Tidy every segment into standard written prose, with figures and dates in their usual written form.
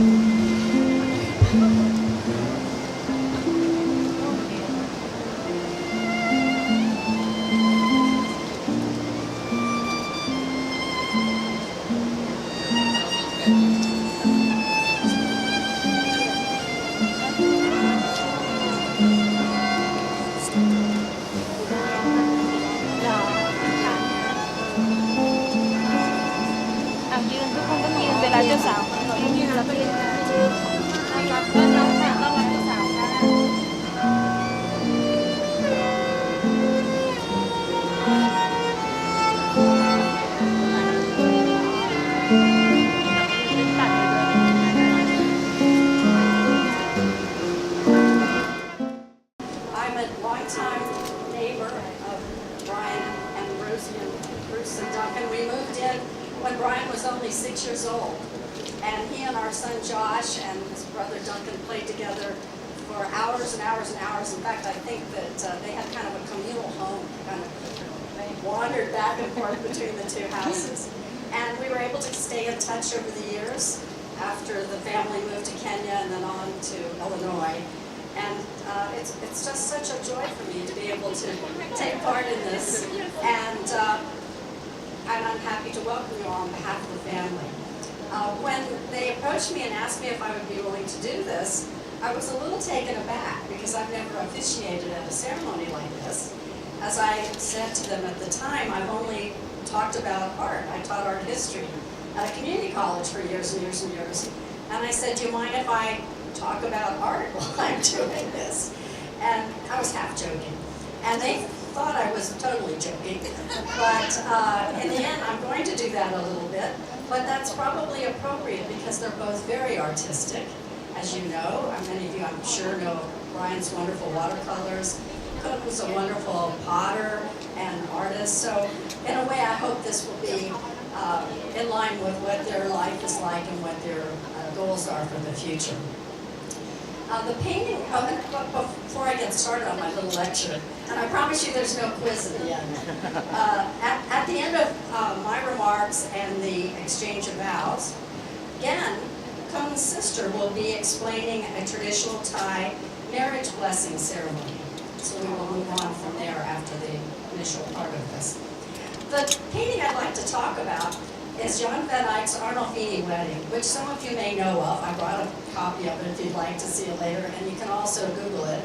ยืนทุกคนต้องยืนเวลาเจ้าสาวยืนแล้วก็ยืนต้อนรับต้อนรับค่ะต้อนรับเจ้าสาวค่ะ I'm a longtime neighbor of Brian and Rosie and Bruce and Duncan. We moved in when Brian was only 6 years old. And he and our son Josh and his brother Duncan played together for hours and hours and hours. In fact, I think that they had kind of a communal home, they wandered back and forth between the two houses. And we were able to stay in touch over the years after the family moved to Kenya and then on to Illinois. And it's just such a joy for me to be able to take part in this. And I'm happy to welcome you all on behalf of the family. When they approached me and asked me if I would be willing to do this, I was a little taken aback because I've never officiated at a ceremony like this. As I said to them at the time, I've only talked about art. I taught art history at a community college for years and years and years. And I said, do you mind if I talk about art while I'm doing this? And I was half joking. And they thought I was totally joking. But in the end, I'm going to do that a little bit. But that's probably appropriate because they're both very artistic. As you know, many of you I'm sure know Brian's wonderful watercolors. Cook was a wonderful potter and artist. So in a way, I hope this will be in line with what their life is like and what their goals are for the future. The painting, before I get started on my little lecture, and I promise you there's no quiz at the end. At the end of my remarks and the exchange of vows, again, Kung's sister will be explaining a traditional Thai marriage blessing ceremony. So we will move on from there after the initial part of this. The painting I'd like to talk about is Jan van Eyck's Arnolfini Wedding, which some of you may know of. I brought a copy of it if you'd like to see it later, and you can also Google it.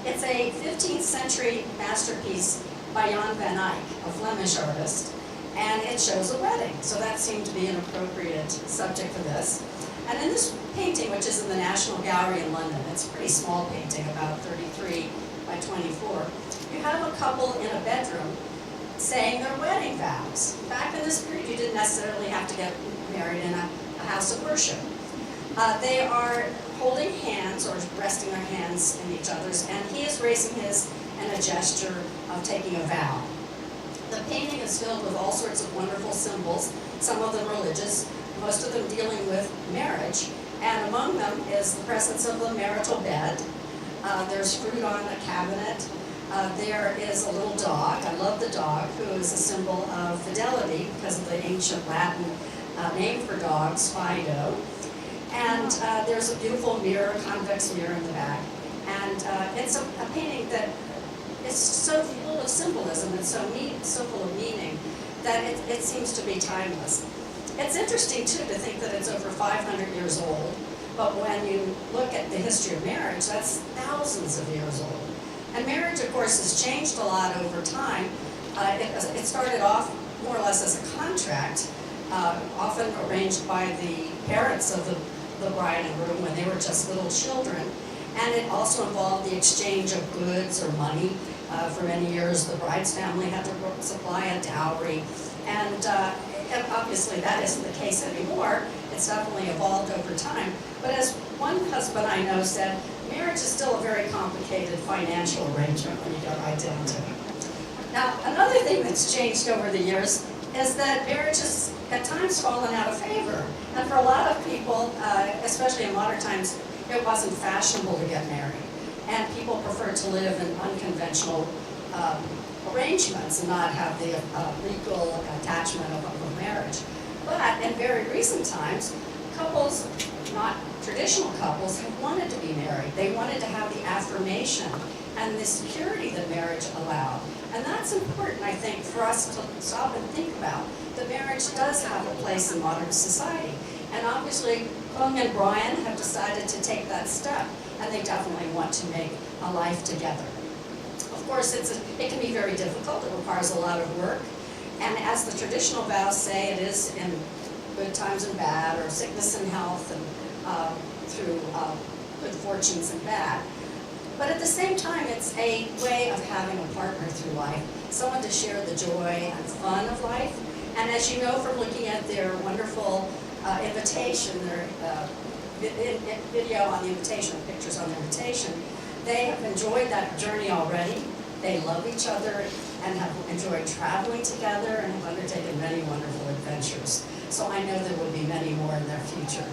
It's a 15th century masterpiece by Jan van Eyck, a Flemish artist, and it shows a wedding, so that seemed to be an appropriate subject for this. And in this painting, which is in the National Gallery in London, it's a pretty small painting, about 33 by 24, you have a couple in a bedroom saying their wedding vows. Back in this period, you didn't necessarily have to get married in a house of worship. They are holding hands or resting their hands in each other's, and he is raising his in a gesture of taking a vow. The painting is filled with all sorts of wonderful symbols, some of them religious, most of them dealing with marriage, and among them is the presence of the marital bed. There's fruit on a cabinet. There is a little dog, I love the dog, who is a symbol of fidelity because of the ancient Latin name for dogs, Fido. And there's a beautiful mirror, convex mirror in the back. And it's a painting that is so full of symbolism and so full of meaning that it seems to be timeless. It's interesting, too, to think that it's over 500 years old, but when you look at the history of marriage, that's thousands of years old. And marriage, of course, has changed a lot over time. It started off more or less as a contract, often arranged by the parents of the bride and groom when they were just little children. And it also involved the exchange of goods or money. For many years, the bride's family had to supply a dowry. And obviously, that isn't the case anymore. It's definitely evolved over time. But as one husband I know said, marriage is still a very complicated financial arrangement when you get right down to it. Now, another thing that's changed over the years is that marriage has at times fallen out of favor. And for a lot of people, especially in modern times, it wasn't fashionable to get married. And people preferred to live in unconventional arrangements and not have the legal attachment of a marriage. But in very recent times, couples, not traditional couples have wanted to be married. They wanted to have the affirmation and the security that marriage allowed. And that's important, I think, for us to stop and think about, that marriage does have a place in modern society. And obviously, Kung and Brian have decided to take that step, and they definitely want to make a life together. Of course, it can be very difficult. It requires a lot of work. And as the traditional vows say, it is in good times and bad, or sickness and health, and through good fortunes and bad. But at the same time, it's a way of having a partner through life, someone to share the joy and fun of life. And as you know from looking at their wonderful invitation, their video on the invitation, pictures on the invitation, they have enjoyed that journey already. They love each other and have enjoyed traveling together and have undertaken many wonderful adventures. So I know there will be many more in their future.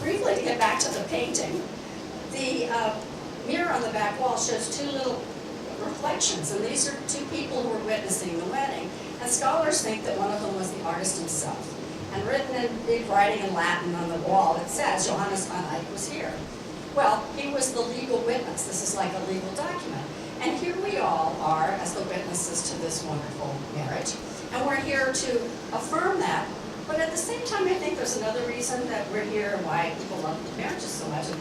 Briefly, to get back to the painting, the mirror on the back wall shows two little reflections, and these are two people who were witnessing the wedding. And scholars think that one of them was the artist himself. And written in big writing in Latin on the wall, it says Johannes van Eyck was here. Well, he was the legal witness. This is like a legal document. And here we all are as the witnesses to this wonderful marriage. And we're here to affirm that. But at the same time, I think there's another reason that we're here and why people love marriages so much. And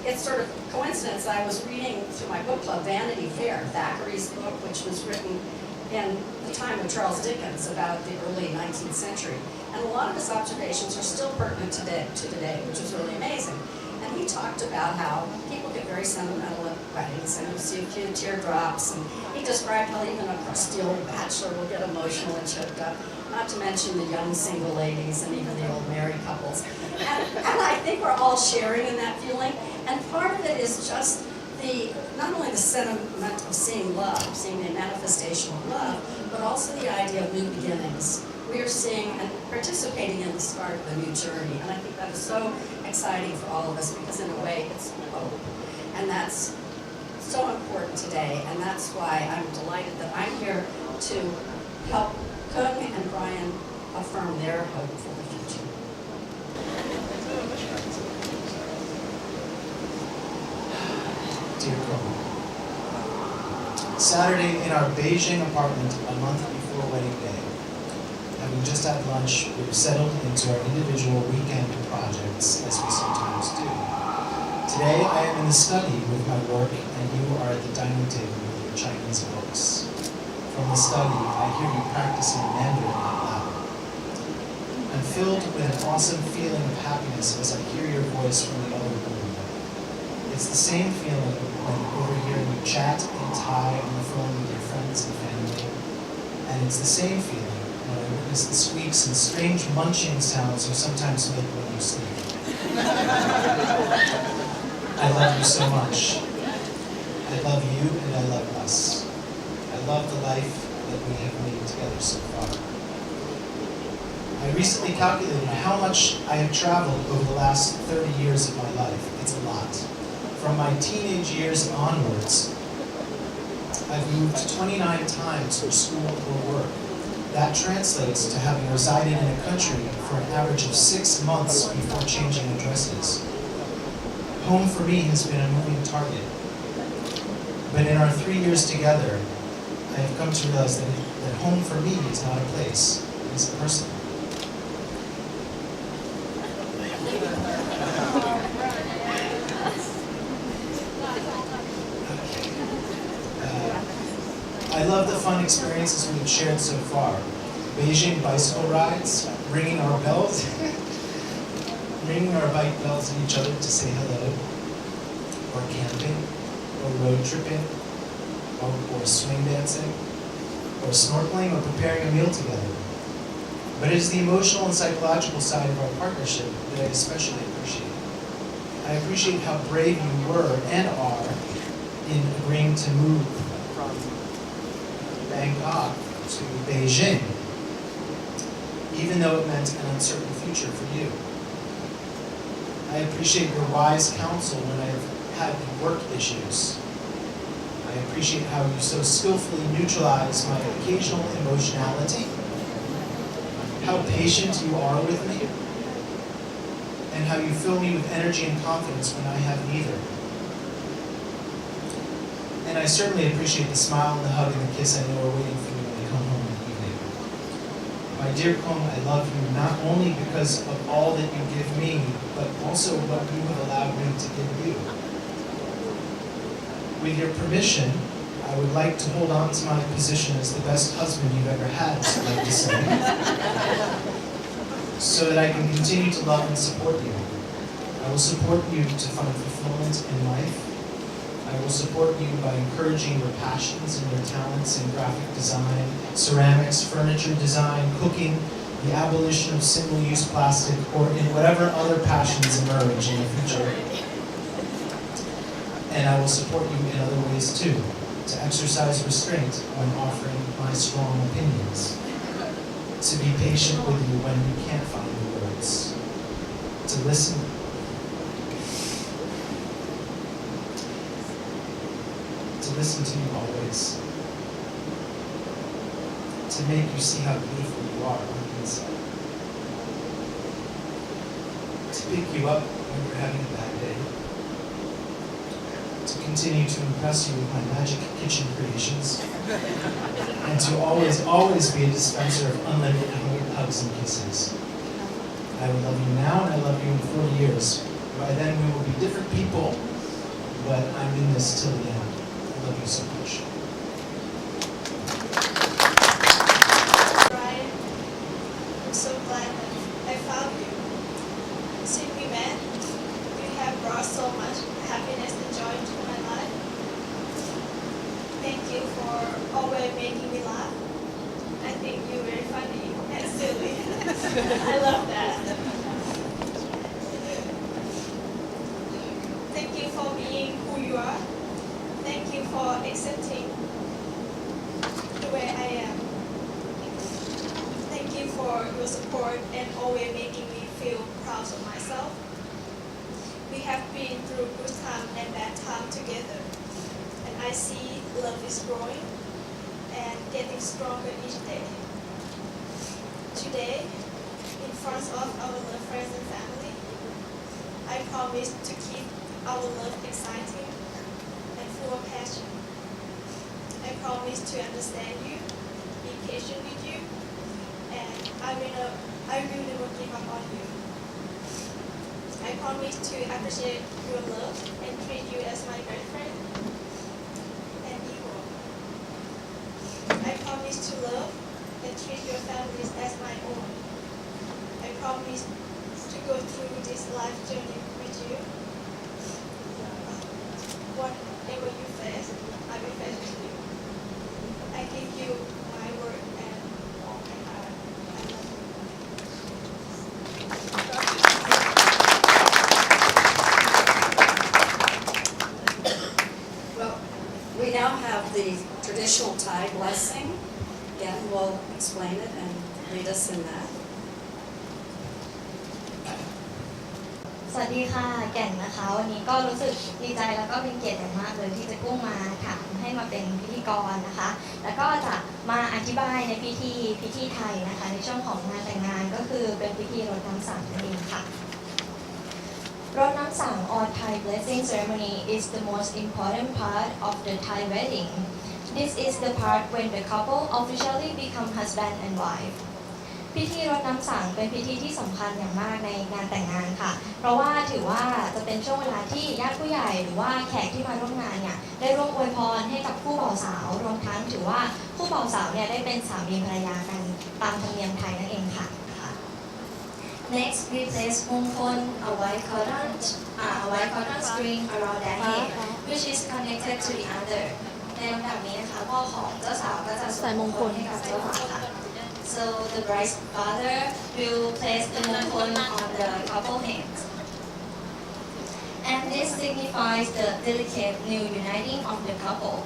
it's sort of coincidence. I was reading through my book club, Vanity Fair, Thackeray's book, which was written in the time of Charles Dickens, about the early 19th century. And a lot of his observations are still pertinent to today, which is really amazing. And he talked about how people get very sentimental at weddings, and you see a few teardrops, and he described how even a crusty old bachelor will get emotional and choked up, not to mention the young single ladies and even the old married couples. And I think we're all sharing in that feeling, and part of it is just not only the sentiment of seeing love, seeing the manifestation of love, but also the idea of new beginnings. We are seeing and participating in the start of a new journey, and I think that is so exciting for all of us, because in a way it's hope. And that's so important today, and that's why I'm delighted that I'm here to help Kung and Brian affirm their hope for the future. Dear Kung, Saturday in our Beijing apartment a month before wedding day, having just had lunch, we were settled into our individual weekend projects, as we sometimes do. Today, I am in the study with my work, and you are at the dining table with your Chinese books. From the study, I hear you practicing Mandarin out loud. I'm filled with an awesome feeling of happiness as I hear your voice from the other room. It's the same feeling when overhearing you chat in Thai on the phone with your friends and family, and it's the same feeling when I witness the squeaks and strange munching sounds you sometimes make when you sleep. I love you so much. I love you and I love us. I love the life that we have made together so far. I recently calculated how much I have traveled over the last 30 years of my life. It's a lot. From my teenage years onwards, I've moved 29 times for school or work. That translates to having resided in a country for an average of 6 months before changing addresses. Home for me has been a moving target. But in our 3 years together, I have come to realize that home for me is not a place, it's a person. I love the fun experiences we've shared so far. Beijing bicycle rides, ringing our bike bells at each other to say hello, or camping, or road tripping, or swing dancing, or snorkeling, or preparing a meal together. But it is the emotional and psychological side of our partnership that I especially appreciate. I appreciate how brave you were and are in agreeing to move from Bangkok to Beijing, even though it meant an uncertain future for you. I appreciate your wise counsel when I have had work issues. I appreciate how you so skillfully neutralize my occasional emotionality, how patient you are with me, and how you fill me with energy and confidence when I have neither. And I certainly appreciate the smile and the hug and the kiss I know are waiting for me when I come home in the evening. My dear Kong, I love you not only because of all that you give me, but also what you have allowed me to give you. With your permission, I would like to hold on to my position as the best husband you've ever had, so like to say, so that I can continue to love and support you. I will support you to find fulfillment in life. I will support you by encouraging your passions and your talents in graphic design, ceramics, furniture design, cooking, the abolition of single-use plastic, or in whatever other passions emerge in the future. And I will support you in other ways too, to exercise restraint when offering my strong opinions, to be patient with you when you can't find the words, to listen to you always, to make you see how beautiful you are on the inside, to pick you up when you're having a bad day, to continue to impress you with my magic kitchen creations, and to always be a dispenser of unlimited hugs and kisses. I will love you now and I love you in 40 years. By then we will be different people, but I'm in this till the end. I love you so much. Brian, I'm so glad that I found you. Since we met, you have brought so much happiness and joy to my life. Thank you for always making me laugh. I think you're very funny and silly. I love that. Thank you for being who you are. Thank you for accepting the way I am. Thank you for your support and always making me feel proud of myself. We have been through good time and bad time together, and I see love is growing and getting stronger each day. Today, in front of our loved friends and family, I promise to keep our love exciting and full of passion. I promise to understand you, be patient with you, and I will never give up on you. I promise to appreciate your love and treat you as my best friend and equal. I promise to love and treat your families as my own. I promise to go through this life journey with you. Whatever you face, I will face with you. I give you my word and all my heart. I love you. Well, we now have the traditional Thai blessing. Again, we'll explain it and lead us in that. สวัสดีค่ะแก่นนะคะวันนี้ก็รู้สึกดีใจแล้วก็เป็นเกียรติอย่างมากเลยที่จะกุ้งมาถามให้มาเป็นพิธีกรนะคะแล้วก็จะมาอธิบายในพิธีไทยนะคะในช่วงของงานแต่งงานก็คือเป็นพิธีรดน้ำสังนั่นเองค่ะรดน้ำสัง or Thai blessing ceremony is the most important part of the Thai wedding. This is the part when the couple officially become husband and wife.พิธีรดน้ำสังเป็นพิธีที่สำคัญอย่างมากในงานแต่งงานค่ะเพราะว่าถือว่าจะเป็นช่วงเวลาที่ญาติผู้ใหญ่หรือว่าแขกที่มาร่วมงานเนี่ยได้ร่วมอวยพรให้กับคู่บ่าวสาวรวมทั้งถือว่าคู่บ่าวสาวเนี่ยได้เป็นสามีภรรยากันตามธรรมเนียมไทยนั่นเองค่ะ Next we place mongkon a white cotton string around their head which is connected to the other ในลำดับนี้นะคะพ่อของเจ้าสาวก็จะใส่มงคลให้กับเจ้าบ่าวค่ะSo the bride's father will place the mongkon on the couple hands. And this signifies the delicate new uniting of the couple.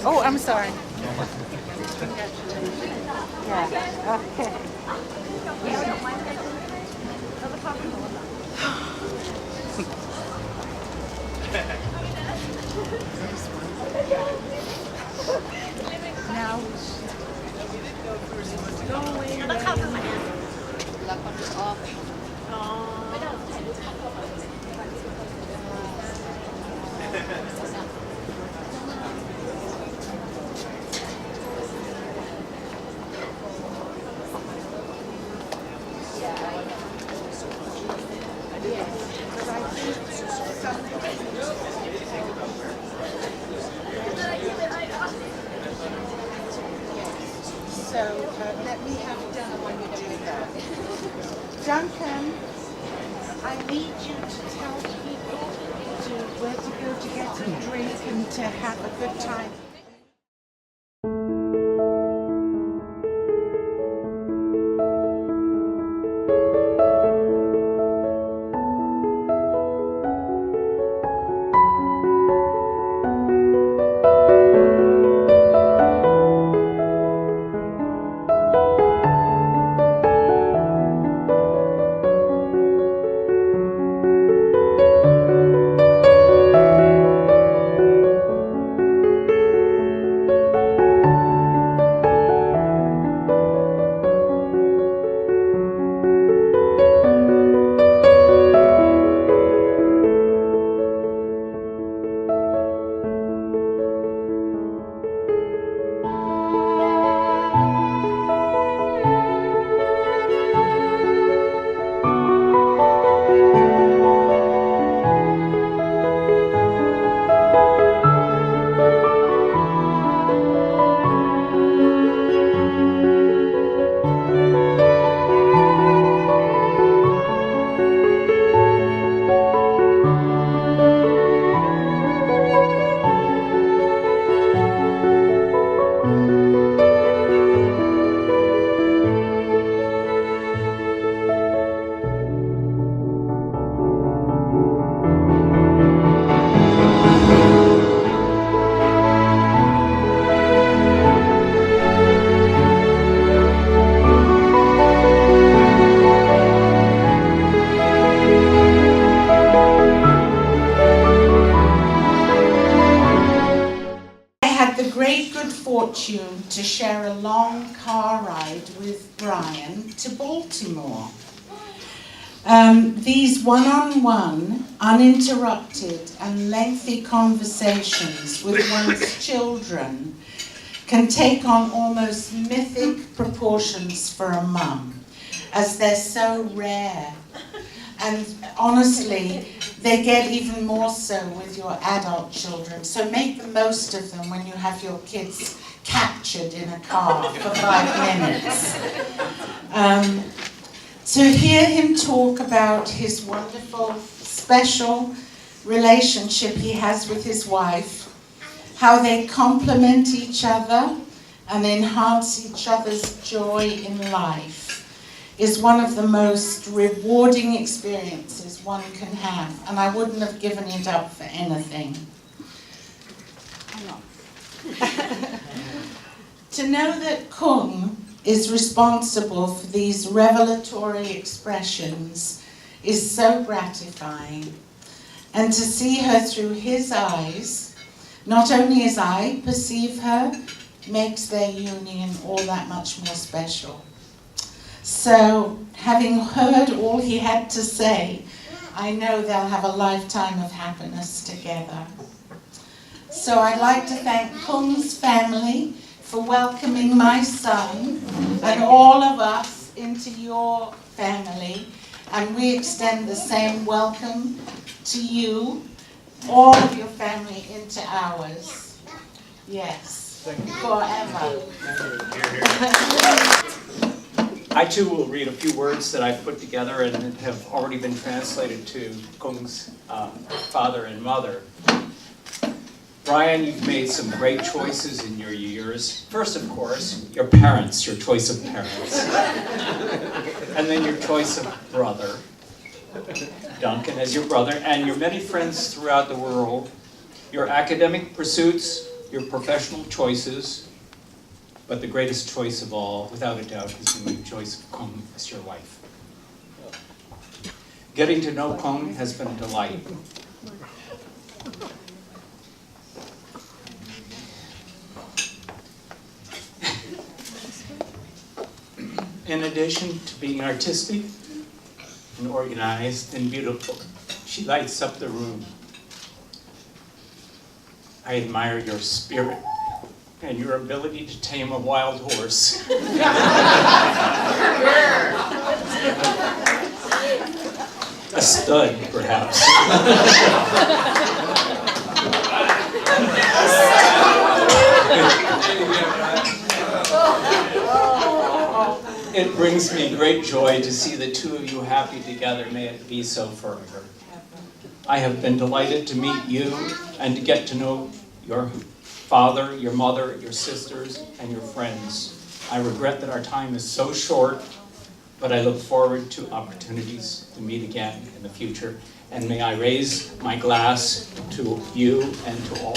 Oh, I'm sorry. Yeah. Okay. Now. So let me have Duncan when you do that. Duncan, I need you to tell people where to go to get a drink and to have a good time. Fortune to share a long car ride with Brian to Baltimore. These one-on-one, uninterrupted and lengthy conversations with one's children can take on almost mythic proportions for a mum, as they're so rare. And honestly, they get even more so with your adult children. So make the most of them when you have your kids captured in a car for 5 minutes. To hear him talk about his wonderful, special relationship he has with his wife, how they complement each other and enhance each other's joy in life, is one of the most rewarding experiences one can have, and I wouldn't have given it up for anything. To know that Kung is responsible for these revelatory expressions is so gratifying, and to see her through his eyes, not only as I perceive her, makes their union all that much more special. So, having heard all he had to say, I know they'll have a lifetime of happiness together. So I'd like to thank Kung's family for welcoming my son and all of us into your family. And we extend the same welcome to you, all of your family, into ours. Yes, forever. I too will read a few words that I've put together and have already been translated to Kung's father and mother. Brian, you've made some great choices in your years. First, of course, your parents, your choice of parents. And then your choice of brother, Duncan, as your brother, and your many friends throughout the world Your academic pursuits, your professional choices, but the greatest choice of all, without a doubt, has been the choice of Kong as your wife. Getting to know Kong has been a delight. In addition to being artistic and organized and beautiful, she lights up the room. I admire your spirit and your ability to tame a wild horse. A stud, perhaps. It brings me great joy to see the two of you happy together. May it be so forever. I have been delighted to meet you and to get to know your father, your mother, your sisters, and your friends. I regret that our time is so short, but I look forward to opportunities to meet again in the future. And may I raise my glass to you and to all.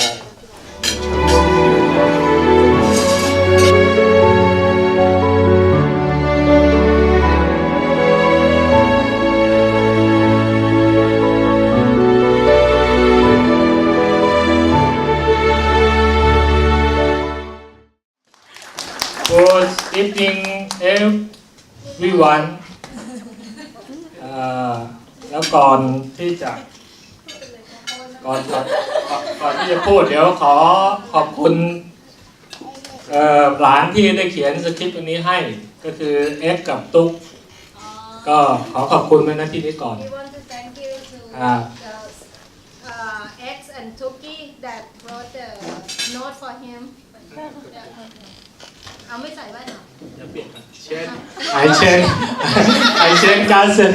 Good evening, everyone. แล้วก่อนที่จะพูดเดี๋ยวขอขอบคุณหลานที่ได้เขียนสคริปต์อันนี้ให้ก็คือเอฟกับตุ๊กก็ขอขอบคุณไว้ณที่นี้ก่อน We want to thank you to X and Tuki that brought the note for him. เอาไม่ใส่ไว้หรอ จะเปลี่ยนเช่นไอเชนการเซ็น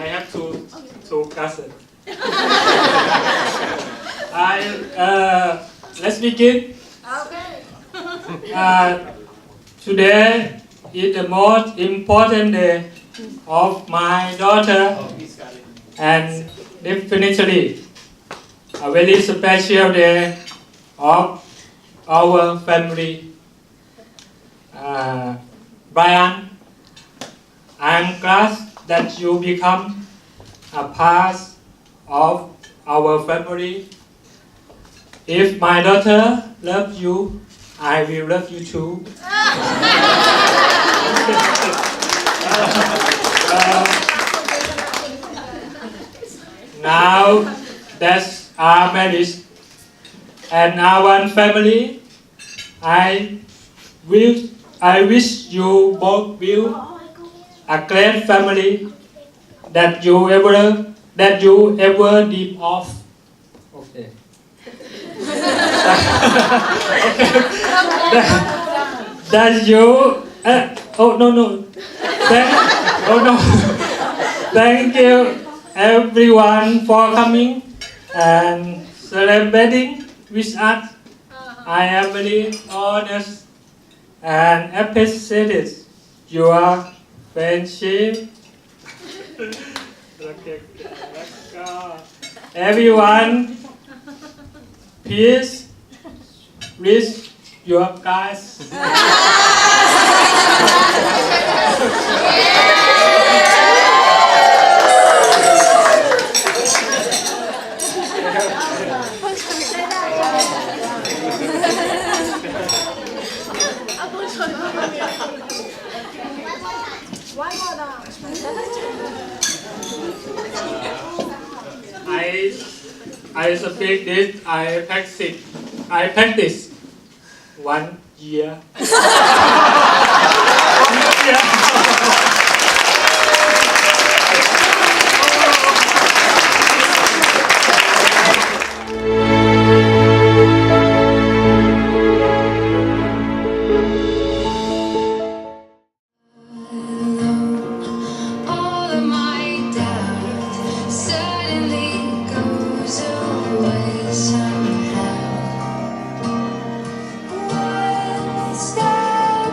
I have two cousins. Let's begin. Okay. Today is the most important day of my daughter, and definitely a very special day of our family. Brian, I'm glad that you become a part of our family. If my daughter loves you, I will love you too. Now that our marriage and our family, I wish you both will a great family that you ever dream of. Okay. that you Thank you everyone for coming and celebrating with us. I am very honored and appreciated your friendship. Everyone, please reach your guys. I speak this. I practice 1 year. All of my doubt suddenly goes away somehow. One step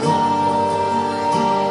closer.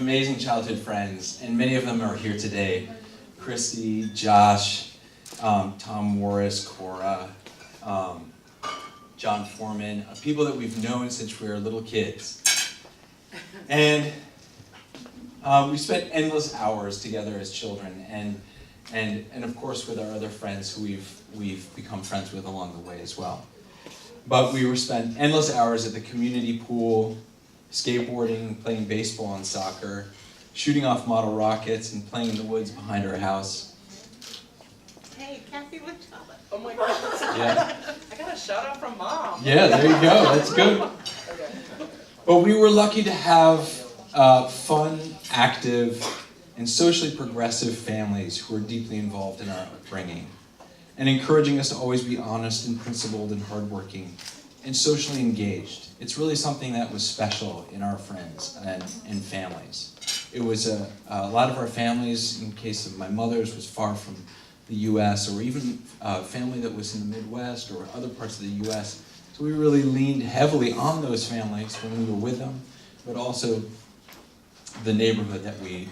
amazing childhood friends, and many of them are here today. Christy, Josh, Tom Morris, Cora, John Foreman, people that we've known since we were little kids. And we spent endless hours together as children, and of course with our other friends who we've become friends with along the way as well. But we spent endless hours at the community pool, skateboarding, playing baseball and soccer, shooting off model rockets, and playing in the woods behind our house. Hey, Kathy with chocolate. Oh my God. Yeah. I got a shout out from Mom. Yeah, there you go. That's good. Okay. But we were lucky to have fun, active, and socially progressive families who are deeply involved in our upbringing and encouraging us to always be honest and principled and hardworking and socially engaged. It's really something that was special in our friends and families. It was a lot of our families, in case of my mother's, was far from the U.S. or even a family that was in the Midwest or other parts of the U.S. So we really leaned heavily on those families when we were with them, but also the neighborhood that we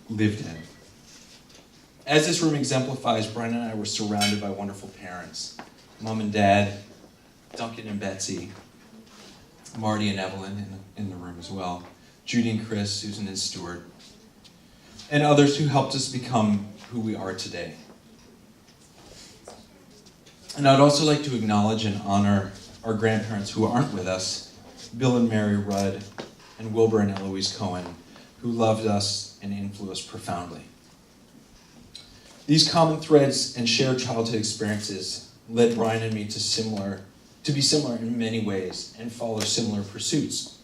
lived in. As this room exemplifies, Brian and I were surrounded by wonderful parents. Mom and Dad, Duncan and Betsy, Marty and Evelyn in the room as well, Judy and Chris, Susan and Stuart, and others who helped us become who we are today. And I'd also like to acknowledge and honor our grandparents who aren't with us, Bill and Mary Rudd, and Wilbur and Eloise Cohen, who loved us and influenced profoundly. These common threads and shared childhood experiences led Brian and me to be similar in many ways and follow similar pursuits.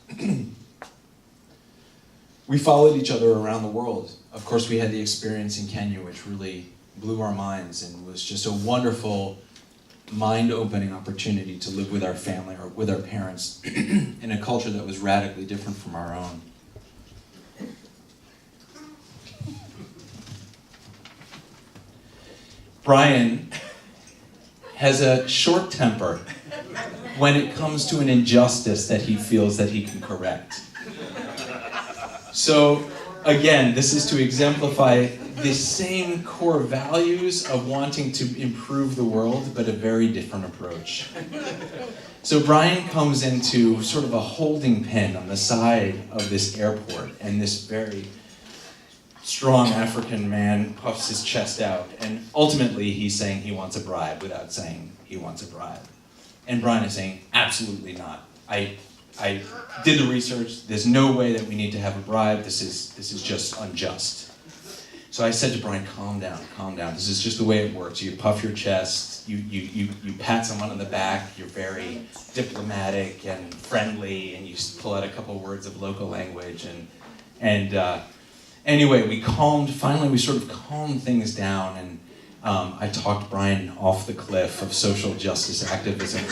We followed each other around the world. Of course, we had the experience in Kenya, which really blew our minds and was just a wonderful, mind-opening opportunity to live with our family or with our parents in a culture that was radically different from our own. Brian has a short temper when it comes to an injustice that he feels that he can correct. So, again, this is to exemplify the same core values of wanting to improve the world, but a very different approach. So Brian comes into sort of a holding pen on the side of this airport, and this very strong African man puffs his chest out, and ultimately he's saying he wants a bribe without saying he wants a bribe. And Brian is saying, absolutely not. I did the research, there's no way that we need to have a bribe, this is just unjust. So I said to Brian, calm down, this is just the way it works. You puff your chest, you pat someone on the back, you're very diplomatic and friendly, and you pull out a couple of words of local language, and anyway, finally we sort of calmed things down, and I talked Brian off the cliff of social justice activism.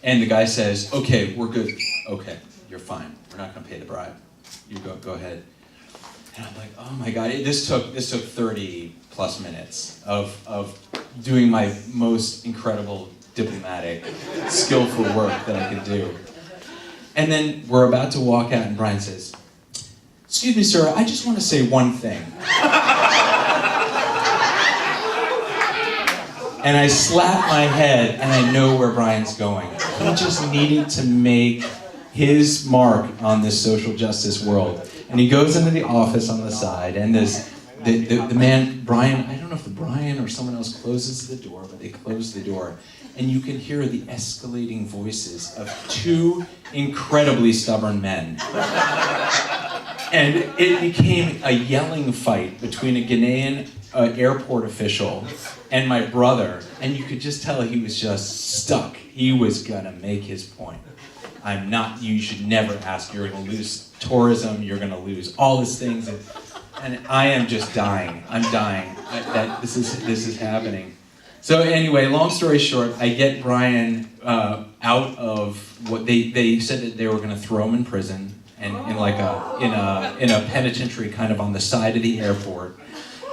And the guy says, okay, we're good. Okay, you're fine. We're not gonna pay the bribe. You go ahead. And I'm like, oh my God, this took 30 plus minutes of doing my most incredible diplomatic, skillful work that I could do. And then we're about to walk out and Brian says, excuse me, sir, I just want to say one thing. And I slap my head and I know where Brian's going. He just needed to make his mark on this social justice world. And he goes into the office on the side, and the man, Brian, I don't know if the Brian or someone else closes the door, but they close the door. And you can hear the escalating voices of two incredibly stubborn men. And it became a yelling fight between a Ghanaian airport official and my brother, and you could just tell he was just stuck. He was gonna make his point. You should never ask, you're gonna lose tourism, you're gonna lose all these things, and I am just dying. I'm dying that this is happening. So anyway, long story short, I get Brian out of what they said that they were gonna throw him in prison, and in a penitentiary kind of on the side of the airport.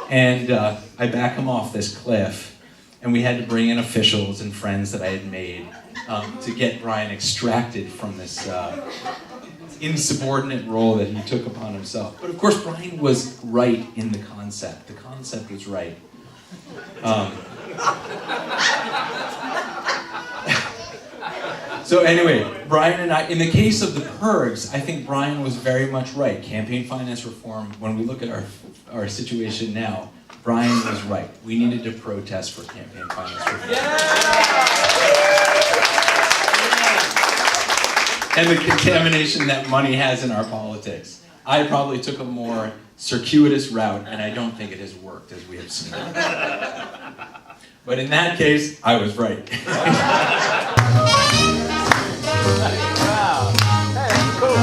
And I back him off this cliff, and we had to bring in officials and friends that I had made to get Brian extracted from this insubordinate role that he took upon himself. But of course, Brian was right in the concept. The concept was right. So anyway, Brian and I, in the case of the Pergs, I think Brian was very much right. Campaign finance reform, when we look at our situation now, Brian was right. We needed to protest for campaign finance reform. And the contamination that money has in our politics. I probably took a more circuitous route, and I don't think it has worked, as we have seen. But in that case, I was right. Wow. Hey, cool.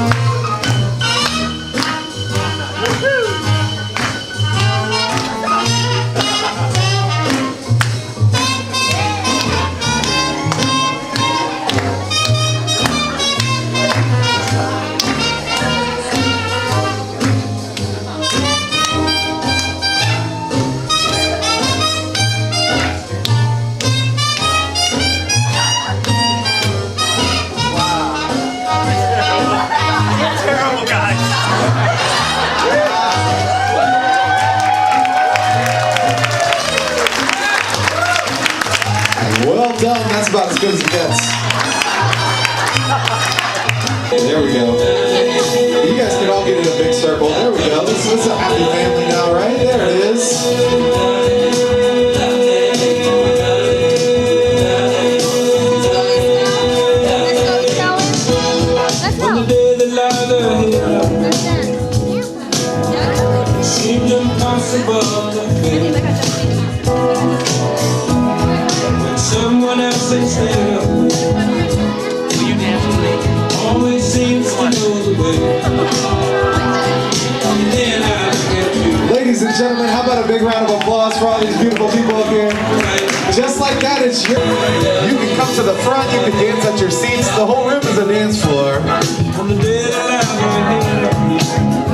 Terrible guys. Well done, that's about as good as it gets. There we go. You guys can all get in a big circle. There we go. This is a happy family now, right? There it is. Let's go. Let's dance. Seemed impossible to feel when someone else instead of me always seems to know the way. Then I get you. Ladies and gentlemen, how about a big round of applause for all these beautiful people up here? Just like that, it's your... You can come to the front, you can dance at your seats. The whole room is a dance floor. On the day that I was here,